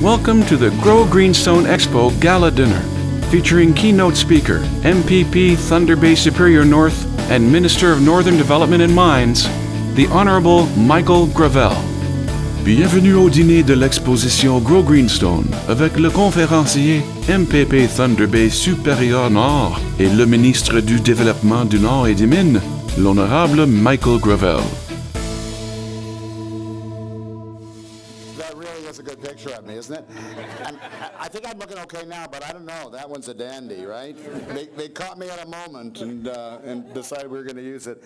Welcome to the Grow Greenstone Expo Gala Dinner, featuring keynote speaker, MPP Thunder Bay Superior North and Minister of Northern Development and Mines, the Honorable Michael Gravelle. Bienvenue au dîner de l'exposition Grow Greenstone avec le conférencier MPP Thunder Bay Supérieur Nord et le ministre du Développement du Nord et des Mines, l'Honorable Michael Gravelle. That really is a good picture of me, isn't it? I think I'm looking okay now, but I don't know. That one's a dandy, right? They caught me at a moment and decided we were going to use it.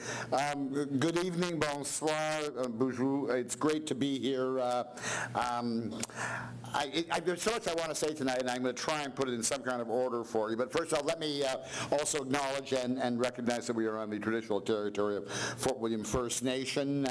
Good evening, bonsoir, bonjour. It's great to be here. There's so much I want to say tonight, and I'm going to try and put it in some kind of order for you. But first of all, let me also acknowledge and recognize that we are on the traditional territory of Fort William First Nation.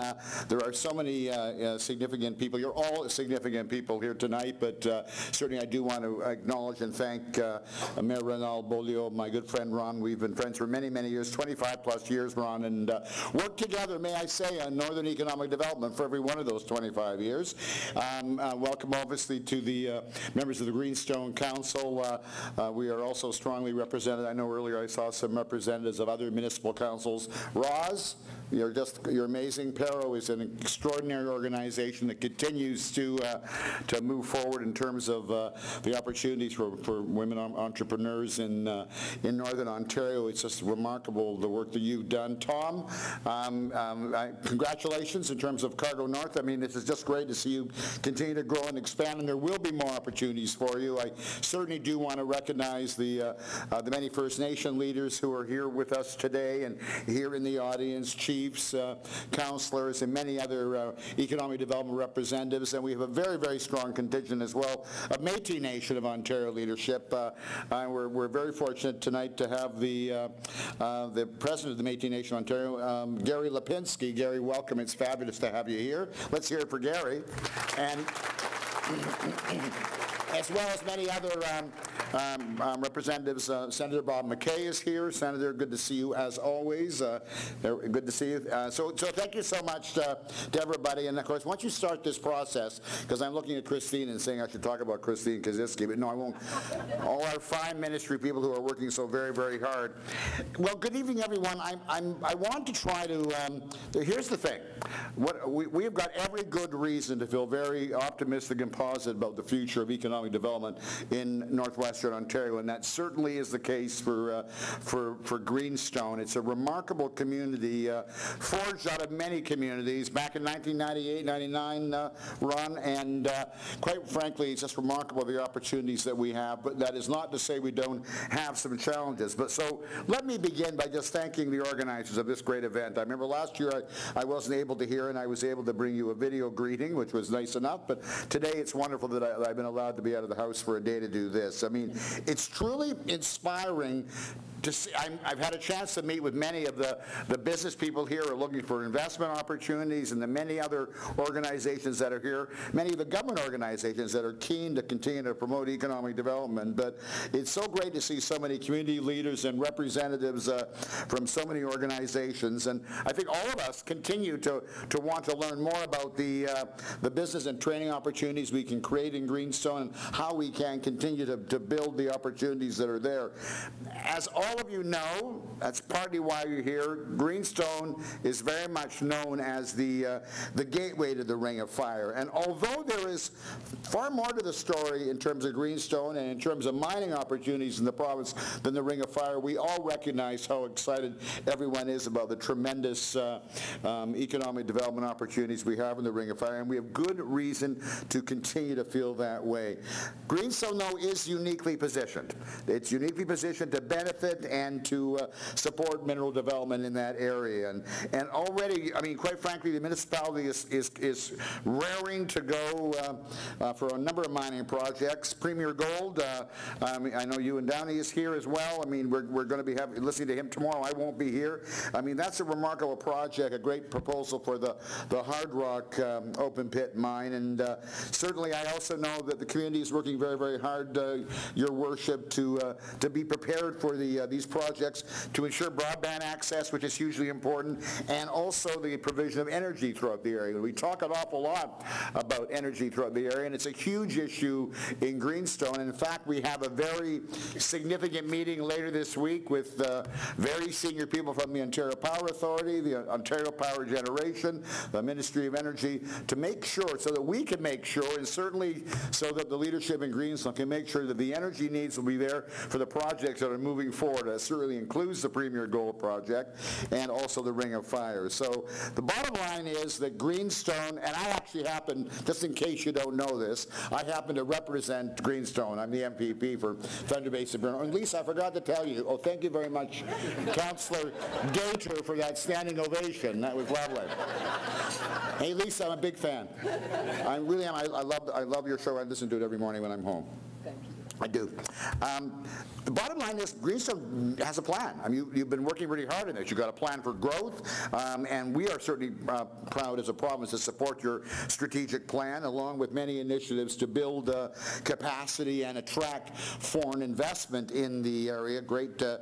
There are so many significant people. You're all significant people here tonight, but certainly I do want to acknowledge and thank Mayor Renald Bolio, my good friend Ron. We've been friends for many, many years, 25 plus years, Ron, and worked together, may I say, on Northern Economic Development for every one of those 25 years. Welcome, obviously, to the members of the Greenstone Council. We are also strongly represented. I know earlier I saw some representatives of other municipal councils. Roz, you're amazing. Pero is an extraordinary organization that continues to move forward in terms of the opportunities for women entrepreneurs in Northern Ontario. It's just remarkable the work that you've done. Tom, congratulations in terms of Cargo North. I mean, this is just great to see you continue to grow and expand, and there will be more opportunities for you. I certainly do want to recognize the many First Nation leaders who are here with us today and here in the audience, chiefs, councillors, and many other economic development representatives. And we have a very, very strong contingent as well of Métis Nation of Ontario leadership. We're very fortunate tonight to have the president of the Métis Nation of Ontario, Gary Lipinski. Gary, welcome. It's fabulous to have you here. Let's hear it for Gary. And as well as many other representatives. Senator Bob McKay is here. Senator, good to see you as always. Good to see you. So thank you so much to everybody. And of course, once you start this process, because I'm looking at Christine and saying I should talk about Christine Kaczynski, but no, I won't. All our fine ministry people who are working so very, very hard. Well, good evening, everyone. I want to try to. Here's the thing. We've got every good reason to feel very optimistic and positive about the future of economic development in northwestern Ontario, and that certainly is the case for Greenstone. It's a remarkable community, forged out of many communities back in 1998, 99, Ron, and quite frankly, it's just remarkable the opportunities that we have, but that is not to say we don't have some challenges. But so let me begin by just thanking the organizers of this great event. I remember last year I wasn't able to hear, and I was able to bring you a video greeting, which was nice enough, but today it's wonderful that I've been allowed to be out of the house for a day to do this. I mean, it's truly inspiring to see. I've had a chance to meet with many of the business people here who are looking for investment opportunities, and the many other organizations that are here, many of the government organizations that are keen to continue to promote economic development. But it's so great to see so many community leaders and representatives from so many organizations, and I think all of us continue to want to learn more about the business and training opportunities we can create in Greenstone and how we can continue to build the opportunities that are there. As all of you know, that's partly why you're here, Greenstone is very much known as the gateway to the Ring of Fire. And although there is far more to the story in terms of Greenstone and in terms of mining opportunities in the province than the Ring of Fire, we all recognize how excited everyone is about the tremendous economic development opportunities we have in the Ring of Fire, and we have good reason to continue to feel that way. Greenstone, though, is uniquely positioned. It's uniquely positioned to benefit and to support mineral development in that area. And already, I mean, quite frankly, the municipality is raring to go for a number of mining projects. Premier Gold, I know you and Downey is here as well. I mean, we're going to be listening to him tomorrow. I won't be here. I mean, that's a remarkable project, a great proposal for the Hard Rock open pit mine. And certainly I also know that the community is working very, very hard, Your Worship, to be prepared for the these projects to ensure broadband access, which is hugely important, and also the provision of energy throughout the area. We talk an awful lot about energy throughout the area, and it's a huge issue in Greenstone. In fact, we have a very significant meeting later this week with very senior people from the Ontario Power Authority, the Ontario Power Generation, the Ministry of Energy, to make sure, so that we can make sure, and certainly so that the leadership in Greenstone can make sure that the energy needs will be there for the projects that are moving forward. That certainly includes the Premier Gold project and also the Ring of Fire. So the bottom line is that Greenstone, and I actually happen, just in case you don't know this, I happen to represent Greenstone. I'm the MPP for Thunder Bay Superior. And Lisa, I forgot to tell you, thank you very much, Councillor Gator, for that standing ovation. That was lovely. Hey Lisa, I'm a big fan. I really am. I love your show. I listen to it every morning when I'm home. Thank you. I do. The bottom line is Greenstone has a plan. I mean, you've been working really hard on this. You've got a plan for growth, and we are certainly proud as a province to support your strategic plan, along with many initiatives to build capacity and attract foreign investment in the area. Great to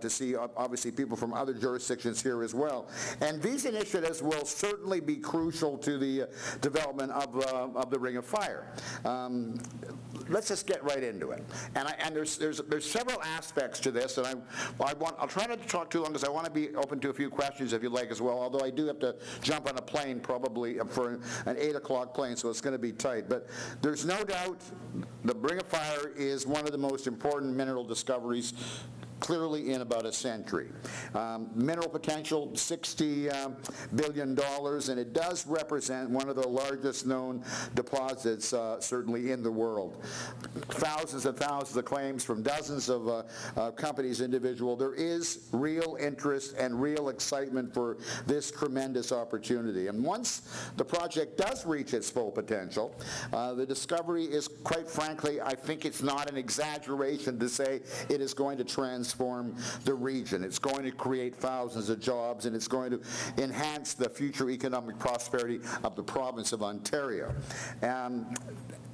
see, obviously, people from other jurisdictions here as well. And these initiatives will certainly be crucial to the development of the Ring of Fire. Let's just get right into it. And there's several aspects to this, and I'll try not to talk too long because I want to be open to a few questions if you like as well, although I do have to jump on a plane probably for an 8 o'clock plane, so it's going to be tight. But there's no doubt the Ring of Fire is one of the most important mineral discoveries clearly in about a century. Mineral potential, $60 billion, and it does represent one of the largest known deposits certainly in the world. Thousands and thousands of claims from dozens of companies, individual. There is real interest and real excitement for this tremendous opportunity. And once the project does reach its full potential, the discovery is, quite frankly, I think it's not an exaggeration to say it is going to transform the region. It's going to create thousands of jobs, and it's going to enhance the future economic prosperity of the province of Ontario.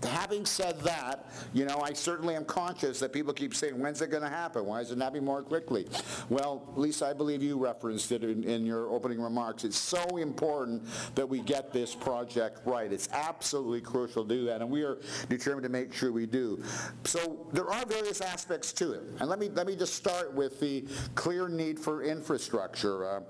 Having said that, you know, I certainly am conscious that people keep saying, when's it going to happen? Why is it not happening more quickly? Well, Lisa, I believe you referenced it in your opening remarks. It's so important that we get this project right. It's absolutely crucial to do that, and we are determined to make sure we do. So there are various aspects to it, and let me just start with the clear need for infrastructure.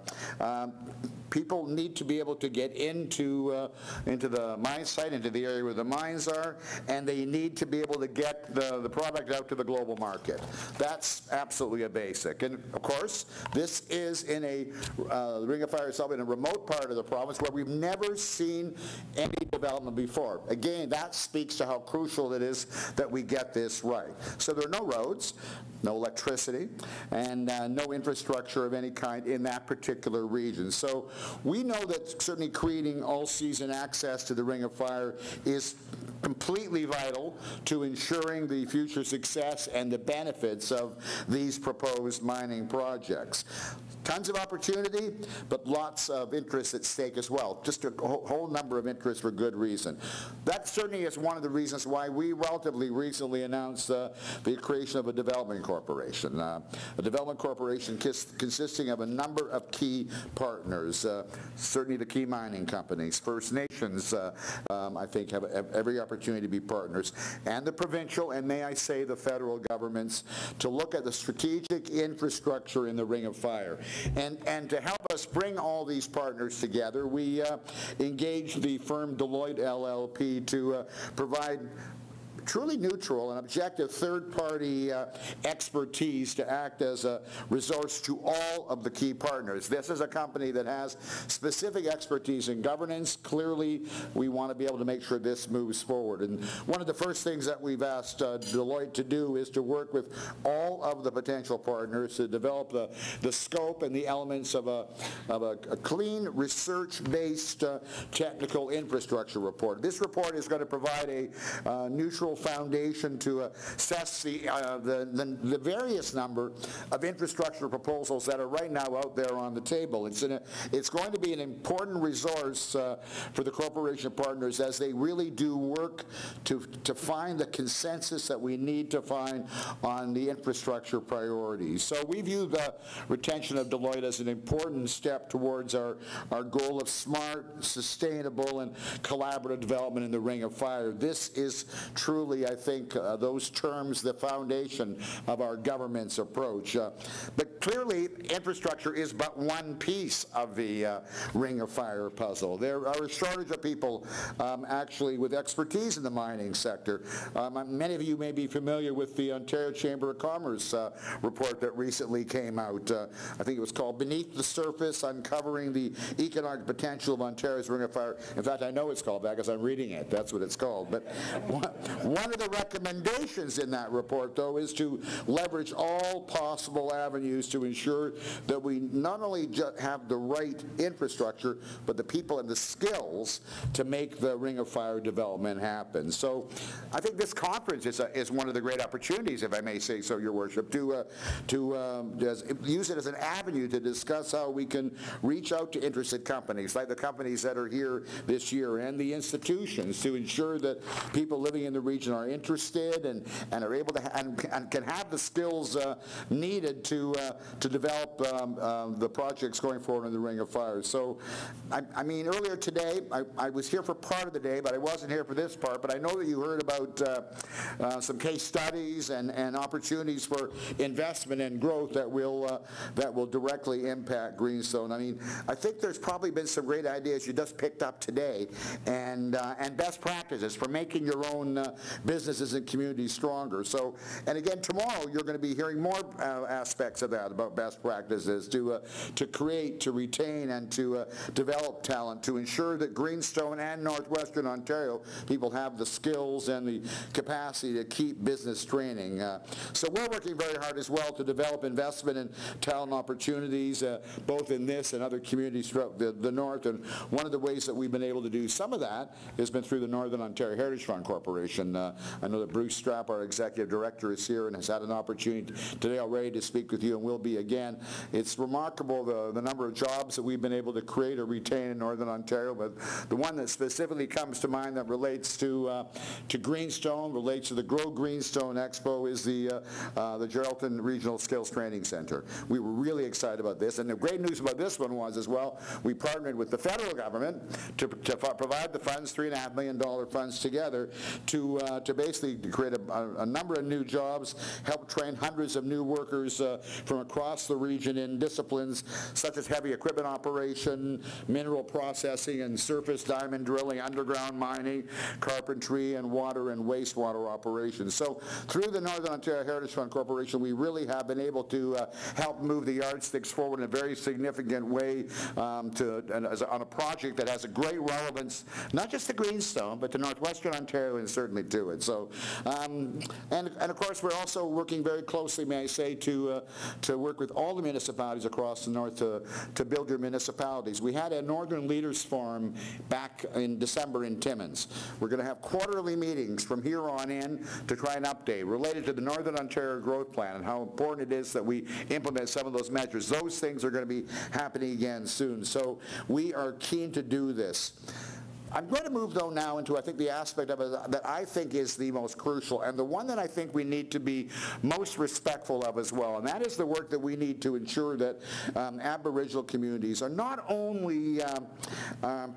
People need to be able to get into the mine site, into the area where the mines are, and they need to be able to get the product out to the global market. That's absolutely a basic. And of course, this is in the Ring of Fire itself in a remote part of the province where we've never seen any development before. Again, that speaks to how crucial it is that we get this right. So there are no roads, no electricity, and no infrastructure of any kind in that particular region. So we know that certainly creating all-season access to the Ring of Fire is completely vital to ensuring the future success and the benefits of these proposed mining projects. Tons of opportunity, but lots of interest at stake as well. Just a whole number of interests for good reason. That certainly is one of the reasons why we relatively recently announced the creation of a development corporation. A development corporation consisting of a number of key partners, certainly the key mining companies, First Nations, I think have every opportunity to be partners, and the provincial, and may I say the federal governments, to look at the strategic infrastructure in the Ring of Fire. And to help us bring all these partners together, we engaged the firm Deloitte LLP to provide truly neutral and objective third-party expertise to act as a resource to all of the key partners. This is a company that has specific expertise in governance. Clearly, we want to be able to make sure this moves forward. And one of the first things that we've asked Deloitte to do is to work with all of the potential partners to develop the scope and the elements of a clean, research-based technical infrastructure report. This report is going to provide a neutral foundation to assess the various number of infrastructure proposals that are right now out there on the table. It's going to be an important resource for the corporation partners as they really do work to find the consensus that we need to find on the infrastructure priorities. So we view the retention of Deloitte as an important step towards our goal of smart, sustainable, and collaborative development in the Ring of Fire. This is truly, I think, those terms, the foundation of our government's approach. But clearly, infrastructure is but one piece of the Ring of Fire puzzle. There are a shortage of people actually with expertise in the mining sector. Many of you may be familiar with the Ontario Chamber of Commerce report that recently came out. I think it was called Beneath the Surface, Uncovering the Economic Potential of Ontario's Ring of Fire. In fact, I know it's called that because I'm reading it. That's what it's called. But one of the recommendations in that report, though, is to leverage all possible avenues to ensure that we not only have the right infrastructure, but the people and the skills to make the Ring of Fire development happen. So I think this conference is one of the great opportunities, if I may say so, Your Worship, to use it as an avenue to discuss how we can reach out to interested companies, like the companies that are here this year, and the institutions, to ensure that people living in the region are interested and are able to and can have the skills needed to develop the projects going forward in the Ring of Fire. So, I mean, earlier today, I was here for part of the day, but I wasn't here for this part, but I know that you heard about some case studies and opportunities for investment and growth that will directly impact Greenstone. I mean, I think there's probably been some great ideas you just picked up today, and best practices for making your own businesses and communities stronger. So, and again, tomorrow you're going to be hearing more aspects of that, about best practices to create, to retain, and to develop talent, to ensure that Greenstone and Northwestern Ontario people have the skills and the capacity to keep business training. So we're working very hard as well to develop investment and talent opportunities, both in this and other communities throughout the North. And one of the ways that we've been able to do some of that has been through the Northern Ontario Heritage Fund Corporation. I know that Bruce Strapp, our Executive Director, is here and has had an opportunity today already to speak with you, and will be again. It's remarkable the number of jobs that we've been able to create or retain in Northern Ontario, but the one that specifically comes to mind that relates to Greenstone, relates to the Grow Greenstone Expo, is the Geraldton Regional Skills Training Center. We were really excited about this, and the great news about this one was as well, we partnered with the federal government to provide the funds, $3.5 million funds together, to basically create a number of new jobs, help train hundreds of new workers from across the region in disciplines such as heavy equipment operation, mineral processing and surface diamond drilling, underground mining, carpentry, and water and wastewater operations. So through the Northern Ontario Heritage Fund Corporation, we really have been able to help move the yardsticks forward in a very significant way on a project that has a great relevance, not just to Greenstone, but to Northwestern Ontario and certainly to it. So, and of course, we're also working very closely, may I say, to work with all the municipalities across the North to build your municipalities. We had a Northern Leaders Forum back in December in Timmins. We're going to have quarterly meetings from here on in to try and update related to the Northern Ontario Growth Plan and how important it is that we implement some of those measures. Those things are going to be happening again soon. So we are keen to do this. I'm going to move, though, now into, I think, the aspect of it that I think is the most crucial, and the one that I think we need to be most respectful of as well, and that is the work that we need to ensure that Aboriginal communities are not only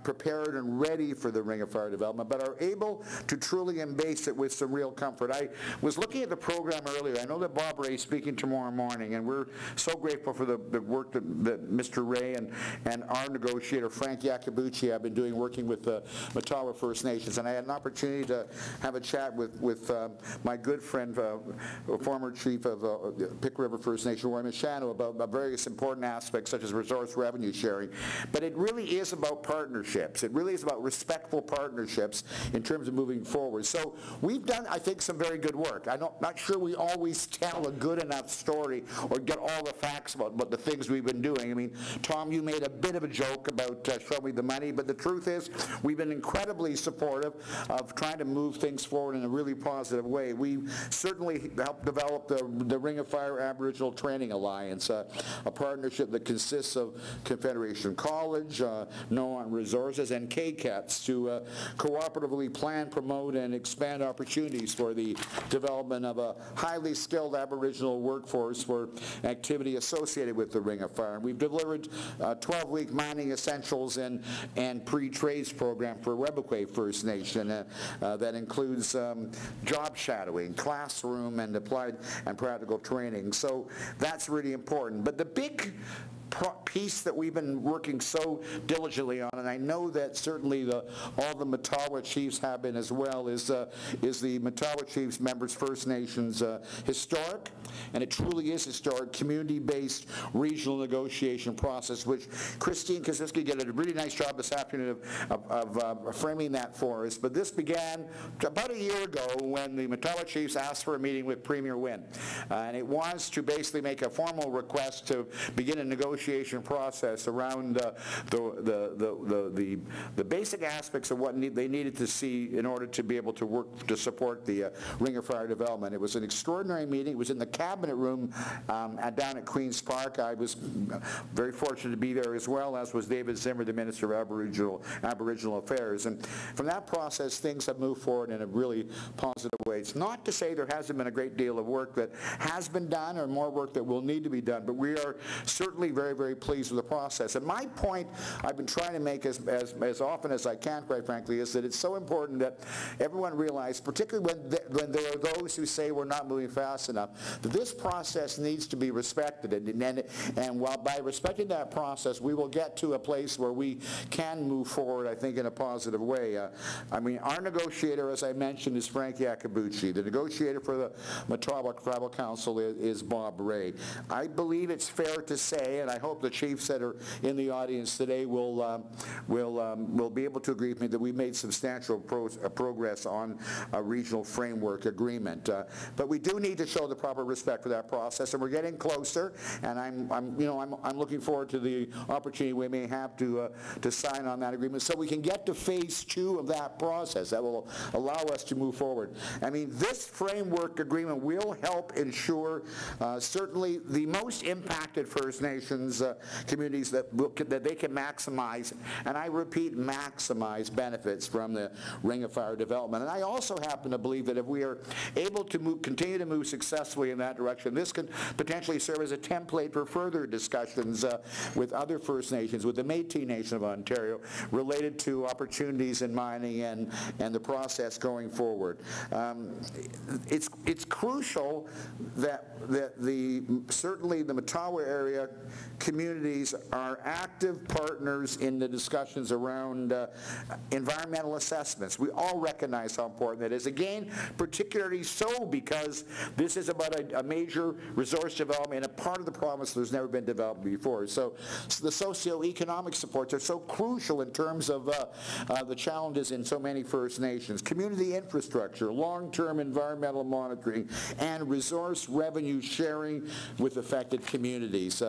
prepared and ready for the Ring of Fire development, but are able to truly embrace it with some real comfort. I was looking at the program earlier. I know that Bob Ray is speaking tomorrow morning, and we're so grateful for the work that Mr. Ray and our negotiator, Frank Yakibuchi, have been doing working with the Matawa First Nations, and I had an opportunity to have a chat with my good friend, former chief of Pick River First Nation, Roy Michano, about various important aspects such as resource revenue sharing. But it really is about partnerships. It really is about respectful partnerships in terms of moving forward. So we've done, I think, some very good work. I'm not sure we always tell a good enough story or get all the facts about the things we've been doing. I mean, Tom, you made a bit of a joke about show me the money, but the truth is we we've been incredibly supportive of trying to move things forward in a really positive way. We certainly helped develop the Ring of Fire Aboriginal Training Alliance, a partnership that consists of Confederation College, NOAA Resources, and KCATS to cooperatively plan, promote, and expand opportunities for the development of a highly skilled Aboriginal workforce for activity associated with the Ring of Fire. We've delivered 12-week mining essentials and pre-trades program for Webequie First Nation that includes job shadowing, classroom, and applied and practical training. So that's really important. But the big piece that we've been working so diligently on, and I know that certainly all the Matawa Chiefs have been as well, is the Matawa Chiefs Members First Nations historic, and it truly is historic, community-based regional negotiation process, which Christine Kaczynski did a really nice job this afternoon of framing that for us. But this began about a year ago when the Matawa Chiefs asked for a meeting with Premier Wynne, and it was to basically make a formal request to begin a negotiation process around the basic aspects of what they needed to see in order to be able to work to support the Ring of Fire development. It was an extraordinary meeting. It was in the cabinet room down at Queen's Park. I was very fortunate to be there as well, as was David Zimmer, the Minister of Aboriginal Affairs. And from that process, things have moved forward in a really positive way. It's not to say there hasn't been a great deal of work that has been done or more work that will need to be done, but we are certainly very, very pleased with the process. And my point I've been trying to make as often as I can, quite frankly, is that it's so important that everyone realize, particularly when there are those who say we're not moving fast enough, that this process needs to be respected. And while by respecting that process, we will get to a place where we can move forward, I think, in a positive way. I mean, our negotiator, as I mentioned, is Frank Yakabuchi. The negotiator for the Matawa Tribal Council is Bob Ray. I believe it's fair to say, and I hope the chiefs that are in the audience today will be able to agree with me that we made substantial progress on a regional framework agreement. But we do need to show the proper respect for that process, and we're getting closer. And I'm looking forward to the opportunity we may have to sign on that agreement, so we can get to phase 2 of that process that will allow us to move forward. I mean, this framework agreement will help ensure certainly the most impacted First Nations communities that they can maximize, and I repeat, maximize benefits from the Ring of Fire development. And I also happen to believe that if we are able to continue to move successfully in that direction, this can potentially serve as a template for further discussions with other First Nations, with the Métis Nation of Ontario, related to opportunities in mining and the process going forward. It's crucial that certainly the Matawa area communities are active partners in the discussions around environmental assessments. We all recognize how important that is. Again, particularly so because this is about a major resource development in a part of the province that's never been developed before. So the socioeconomic supports are so crucial in terms of the challenges in so many First Nations. Community infrastructure, long-term environmental monitoring, and resource revenue sharing with affected communities.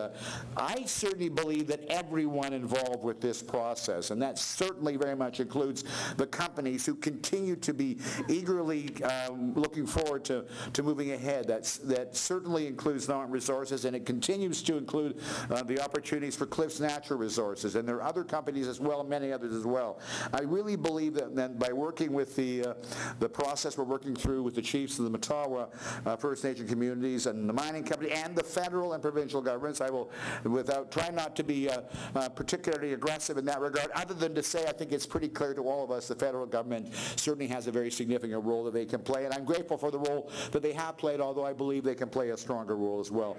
I certainly believe that everyone involved with this process, and that certainly very much includes the companies who continue to be eagerly looking forward to moving ahead. That certainly includes NOAA Resources, and it continues to include the opportunities for Cliffs Natural Resources, and there are other companies as well, and many others as well. I really believe that by working with the process we're working through with the chiefs of the Matawa First Nation communities and the mining company and the federal and provincial governments, I will, trying not to be particularly aggressive in that regard, other than to say I think it's pretty clear to all of us the federal government certainly has a very significant role that they can play, and I'm grateful for the role that they have played, although I believe they can play a stronger role as well.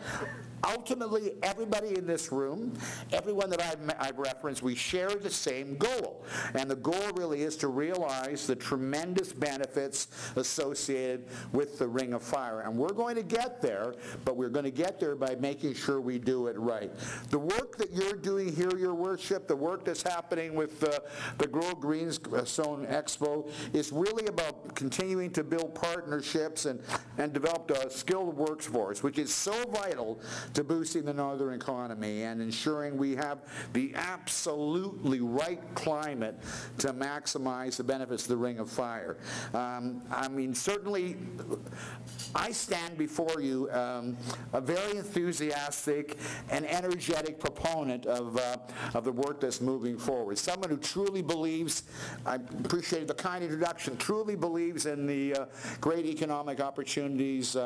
Ultimately, everybody in this room, everyone that I've referenced, we share the same goal, and the goal really is to realize the tremendous benefits associated with the Ring of Fire, and we're going to get there, but we're going to get there by making sure we do it right. The work that you're doing here, Your Worship, the work that's happening with the Grow Greenstone Expo is really about continuing to build partnerships and develop a skilled workforce, which is so vital to boosting the northern economy and ensuring we have the absolutely right climate to maximize the benefits of the Ring of Fire. I mean, certainly, I stand before you a very enthusiastic and energetic proponent of the work that's moving forward. Someone who truly believes, I appreciate the kind introduction, truly believes in the great economic opportunities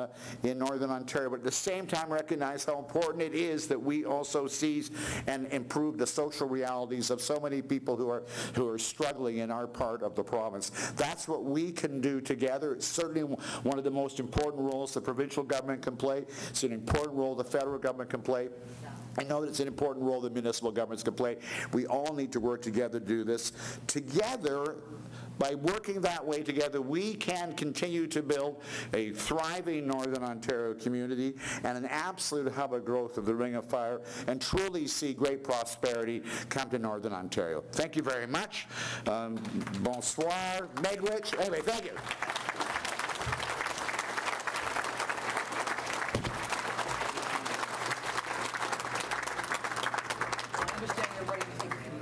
in Northern Ontario, but at the same time recognize how important it is that we also seize and improve the social realities of so many people who are struggling in our part of the province. That's what we can do together. It's certainly one of the most important roles the provincial government can play. It's an important role the federal government can play. I know that it's an important role that municipal governments can play. We all need to work together to do this. Together, by working that way together, we can continue to build a thriving Northern Ontario community and an absolute hub of growth of the Ring of Fire and truly see great prosperity come to Northern Ontario. Thank you very much. Bonsoir. Megwich. Anyway, thank you.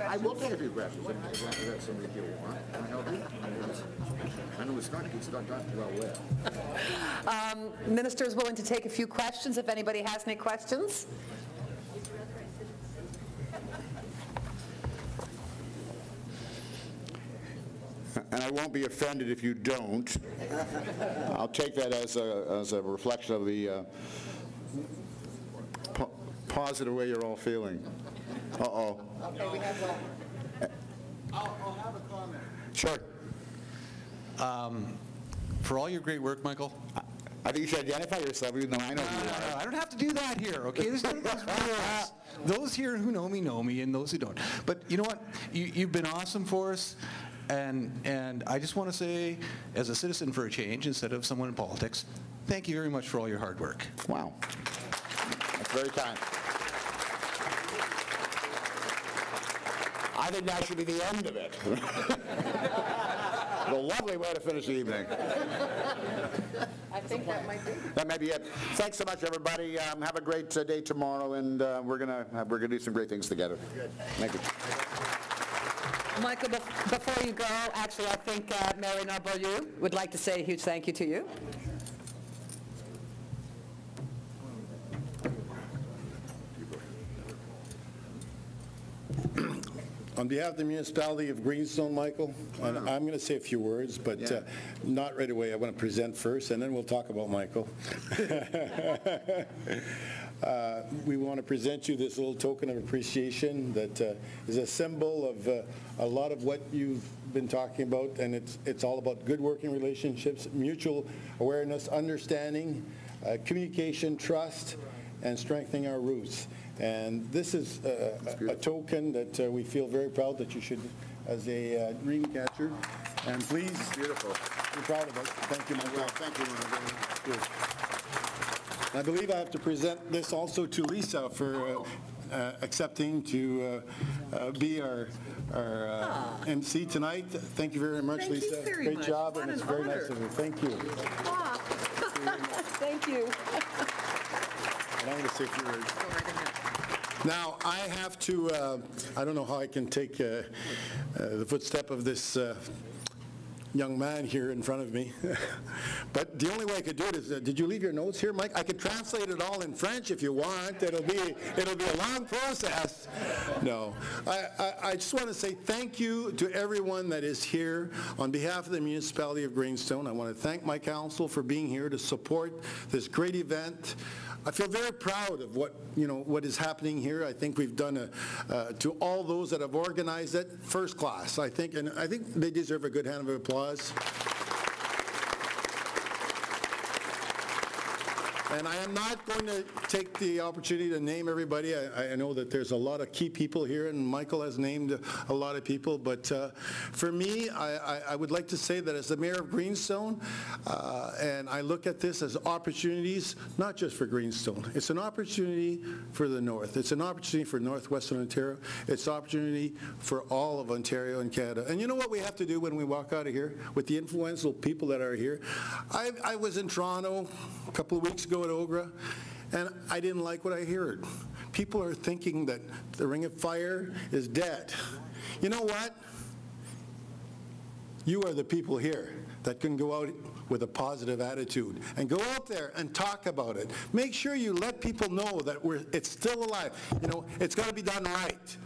I will take a few questions if that's somebody you want. Can I help you? I know it's not well lit. Minister is willing to take a few questions if anybody has any questions. And I won't be offended if you don't. I'll take that as a reflection of the positive way you're all feeling. Uh-oh. Okay, we have one. I'll have a comment. Sure. For all your great work, Michael. I think you should identify yourself, even though I know who you are. I don't have to do that here, okay? There's none of those rules. Those here who know me, and those who don't. But you know what? You've been awesome for us, and I just want to say, as a citizen for a change, instead of someone in politics, thank you very much for all your hard work. Wow. That's very kind. I think that should be the end of it. A lovely way to finish the evening. I think that might be. That may be it. Thanks so much, everybody. Have a great day tomorrow, and we're gonna do some great things together. Thank you. Michael, before you go, actually, I think Mary Noble would like to say a huge thank you to you. On behalf of the municipality of Greenstone, Michael, I'm going to say a few words, but not right away. I want to present first, and then we'll talk about Michael. We want to present you this little token of appreciation that is a symbol of a lot of what you've been talking about, and it's all about good working relationships, mutual awareness, understanding, communication, trust, and strengthening our roots. And this is a token that we feel very proud that you should, as a dream catcher, and please be proud of it. Thank you, my friend. Thank you. I believe I have to present this also to Lisa for accepting to be our MC tonight. Thank you very much, Lisa. Thank you very Great much. job, What and it's an very honor. nice of you. Thank you. Thank you. And I'm going to say a few words. Now, I have to, I don't know how I can take the footstep of this young man here in front of me. But the only way I could do it is, did you leave your notes here, Mike? I could translate it all in French if you want. It'll be a long process. No. I just want to say thank you to everyone that is here. On behalf of the municipality of Greenstone, I want to thank my council for being here to support this great event. I feel very proud of what is happening here. I think we've done to all those that have organized it, first class, I think, and I think they deserve a good hand of applause. And I am not going to take the opportunity to name everybody. I know that there's a lot of key people here, and Michael has named a lot of people. But for me, I would like to say that as the mayor of Greenstone, and I look at this as opportunities, not just for Greenstone. It's an opportunity for the North. It's an opportunity for Northwestern Ontario. It's an opportunity for all of Ontario and Canada. And you know what we have to do when we walk out of here with the influential people that are here? I was in Toronto a couple of weeks ago at Ogra, and I didn't like what I heard. People are thinking that the Ring of Fire is dead. You know what? You are the people here that can go out with a positive attitude and go out there and talk about it. Make sure you let people know that it's still alive. You know, it's got to be done right.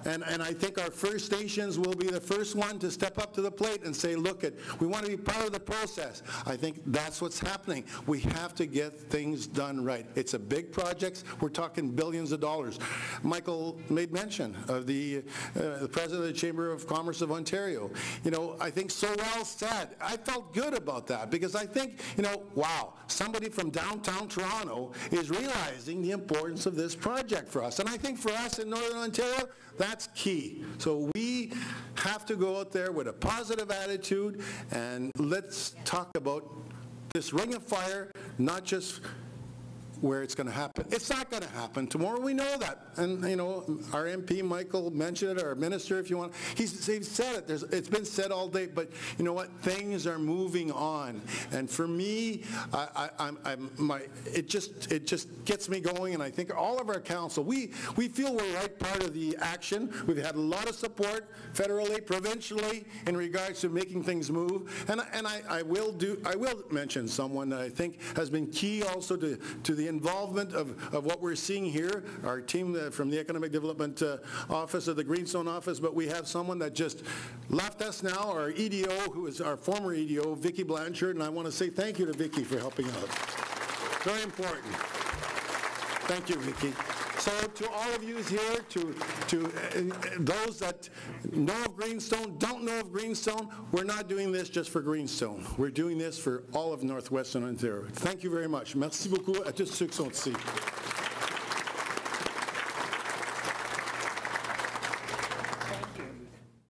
And I think our First Nations will be the first one to step up to the plate and say, look, we want to be part of the process. I think that's what's happening. We have to get things done right. It's a big project. We're talking billions of dollars. Michael made mention of the President of the Chamber of Commerce of Ontario. You know, I think so well said. I felt good about that because I think, you know, wow, somebody from downtown Toronto is realizing the importance of this project for us. And I think for us in Northern Ontario, that's key. So we have to go out there with a positive attitude and let's talk about this Ring of Fire, not just where it's going to happen. It's not going to happen tomorrow. We know that. And, you know, our MP, Michael, mentioned it, our minister, if you want. He's said it. It's been said all day. But you know what? Things are moving on. And for me, it just gets me going. And I think all of our council, we feel we're right part of the action. We've had a lot of support federally, provincially, in regards to making things move. And I will mention someone that I think has been key also to the involvement of what we're seeing here, our team from the Economic Development Office of the Greenstone Office, but we have someone that just left us now, our EDO, who is our former EDO, Vicki Blanchard, and I want to say thank you to Vicki for helping out. Very important. Thank you, Vicki. So to all of you here, to those that know of Greenstone, don't know of Greenstone, we're not doing this just for Greenstone. We're doing this for all of Northwestern Ontario. Thank you very much. Merci beaucoup à tous ceux qui sont ici.